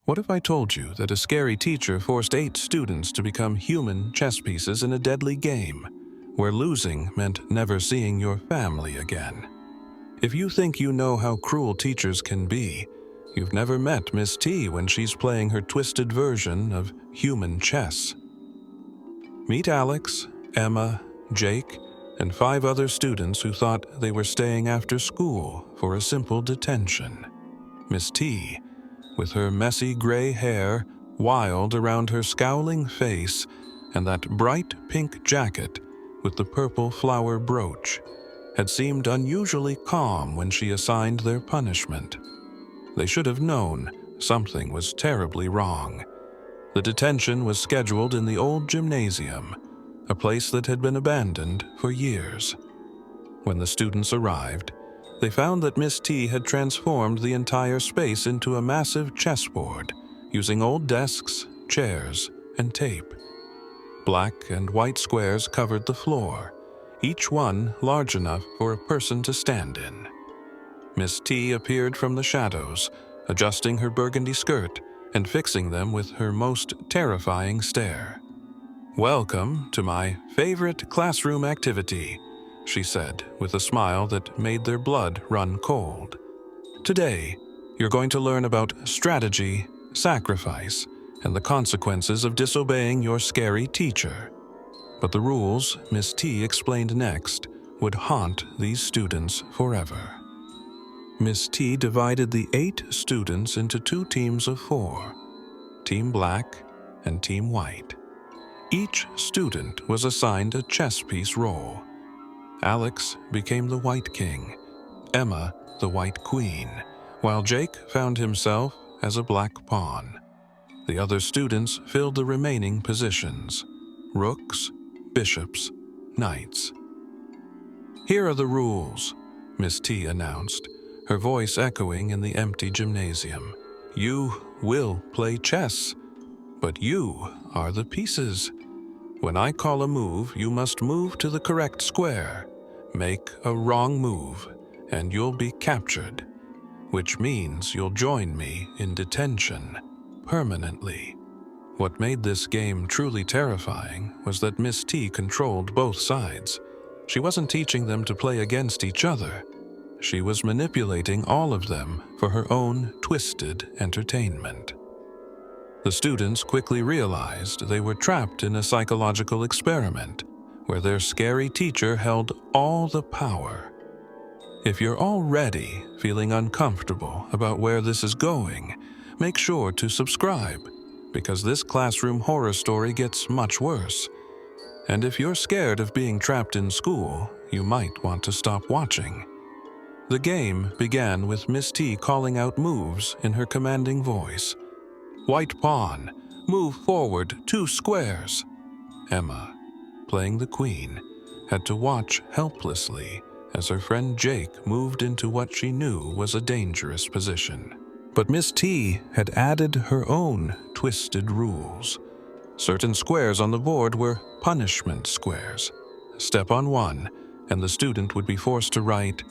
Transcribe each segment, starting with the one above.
What if I told you that a scary teacher forced 8 students to become human chess pieces in a deadly game, where losing meant never seeing your family again? If you think you know how cruel teachers can be, you've never met Miss T when she's playing her twisted version of human chess. Meet Alex, Emma, Jake, and 5 other students who thought they were staying after school for a simple detention. Miss T, with her messy gray hair, wild around her scowling face, and that bright pink jacket with the purple flower brooch, had seemed unusually calm when she assigned their punishment. They should have known something was terribly wrong. The detention was scheduled in the old gymnasium, a place that had been abandoned for years. When the students arrived, they found that Miss T had transformed the entire space into a massive chessboard, using old desks, chairs, and tape. Black and white squares covered the floor, each one large enough for a person to stand in. Miss T appeared from the shadows, adjusting her burgundy skirt and fixing them with her most terrifying stare. "Welcome to my favorite classroom activity," she said with a smile that made their blood run cold. "Today, you're going to learn about strategy, sacrifice, and the consequences of disobeying your scary teacher." But the rules Miss T explained next would haunt these students forever. Miss T divided the 8 students into 2 teams of 4, Team Black and Team White. Each student was assigned a chess piece role. Alex became the White King, Emma the White Queen, while Jake found himself as a black pawn. The other students filled the remaining positions: rooks, bishops, knights. "Here are the rules," Miss T announced, her voice echoing in the empty gymnasium. "You will play chess, but you are the pieces. When I call a move, you must move to the correct square. Make a wrong move, and you'll be captured, which means you'll join me in detention permanently." What made this game truly terrifying was that Miss T controlled both sides. She wasn't teaching them to play against each other. She was manipulating all of them for her own twisted entertainment. The students quickly realized they were trapped in a psychological experiment where their scary teacher held all the power. If you're already feeling uncomfortable about where this is going, make sure to subscribe, because this classroom horror story gets much worse. And if you're scared of being trapped in school, you might want to stop watching. The game began with Miss T calling out moves in her commanding voice. "White pawn, move forward 2 squares." Emma, playing the queen, had to watch helplessly as her friend Jake moved into what she knew was a dangerous position. But Miss T had added her own twisted rules. Certain squares on the board were punishment squares. Step on one, and the student would be forced to write,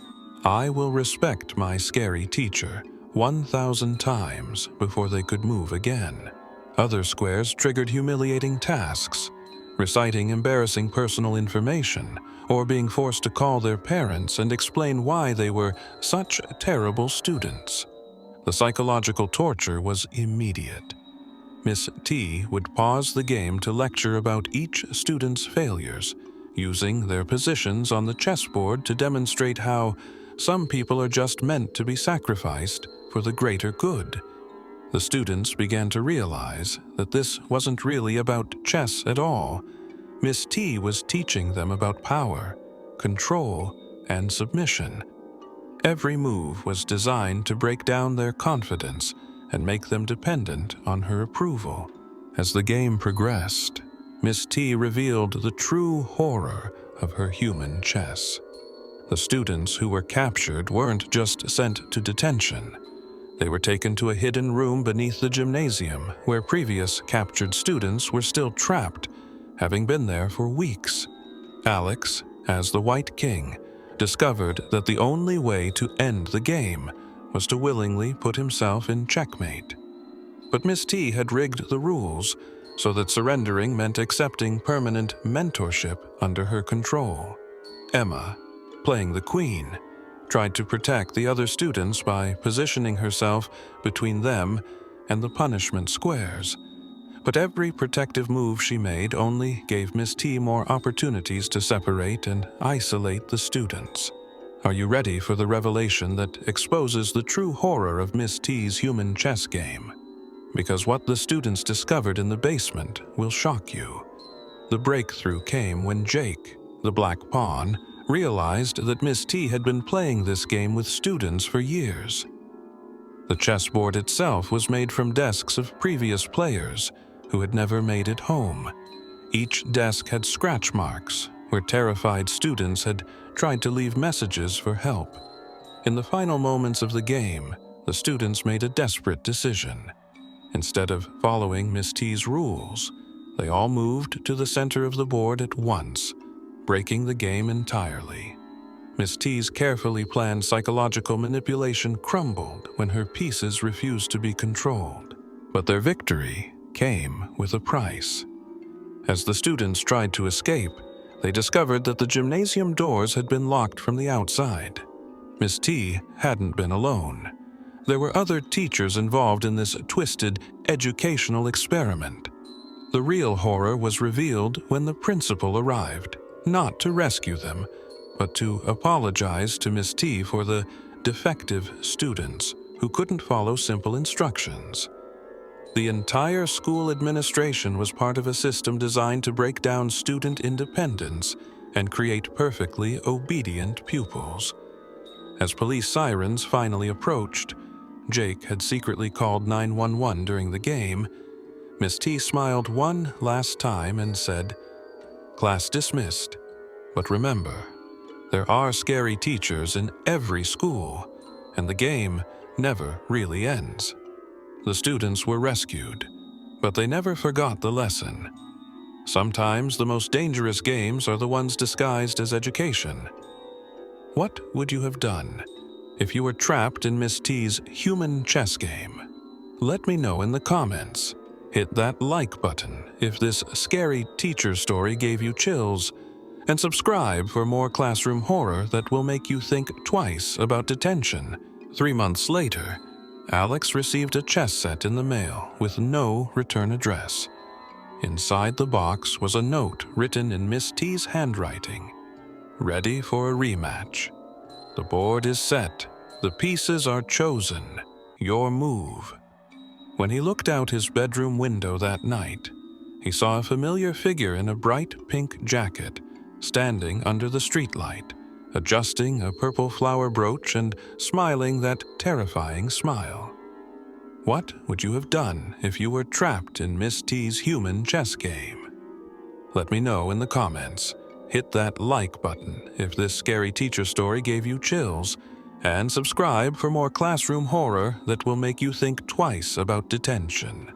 "I will respect my scary teacher," 1,000 times before they could move again. Other squares triggered humiliating tasks, reciting embarrassing personal information, or being forced to call their parents and explain why they were such terrible students. The psychological torture was immediate. Miss T would pause the game to lecture about each student's failures, using their positions on the chessboard to demonstrate how some people are just meant to be sacrificed for the greater good. The students began to realize that this wasn't really about chess at all. Miss T was teaching them about power, control, and submission. Every move was designed to break down their confidence and make them dependent on her approval. As the game progressed, Miss T revealed the true horror of her human chess. The students who were captured weren't just sent to detention. They were taken to a hidden room beneath the gymnasium where previous captured students were still trapped, having been there for weeks. Alex, as the White King, discovered that the only way to end the game was to willingly put himself in checkmate. but Miss T had rigged the rules so that surrendering meant accepting permanent mentorship under her control. Emma, playing the queen, tried to protect the other students by positioning herself between them and the punishment squares. But every protective move she made only gave Miss T more opportunities to separate and isolate the students. Are you ready for the revelation that exposes the true horror of Miss T's human chess game? Because what the students discovered in the basement will shock you. The breakthrough came when Jake, the black pawn, realized that Miss T had been playing this game with students for years. The chessboard itself was made from desks of previous players who had never made it home. Each desk had scratch marks where terrified students had tried to leave messages for help. In the final moments of the game, the students made a desperate decision. Instead of following Miss T's rules, they all moved to the center of the board at once, breaking the game entirely. Miss T's carefully planned psychological manipulation crumbled when her pieces refused to be controlled. But their victory came with a price. As the students tried to escape, they discovered that the gymnasium doors had been locked from the outside. Miss T hadn't been alone. There were other teachers involved in this twisted educational experiment. The real horror was revealed when the principal arrived, not to rescue them, but to apologize to Miss T for the defective students who couldn't follow simple instructions. The entire school administration was part of a system designed to break down student independence and create perfectly obedient pupils. As police sirens finally approached, Jake had secretly called 911 during the game. Miss T smiled one last time and said, "Class dismissed. But remember, there are scary teachers in every school, and the game never really ends." The students were rescued, but they never forgot the lesson. Sometimes the most dangerous games are the ones disguised as education. What would you have done if you were trapped in Miss T's human chess game? Let me know in the comments. Hit that like button if this scary teacher story gave you chills, and subscribe for more classroom horror that will make you think twice about detention. 3 months later, Alex received a chess set in the mail with no return address. Inside the box was a note written in Miss T's handwriting. "Ready for a rematch. The board is set. The pieces are chosen. Your move." When he looked out his bedroom window that night, he saw a familiar figure in a bright pink jacket standing under the streetlight, adjusting a purple flower brooch and smiling that terrifying smile. What would you have done if you were trapped in Miss T's human chess game? Let me know in the comments. Hit that like button if this scary teacher story gave you chills, and subscribe for more classroom horror that will make you think twice about detention.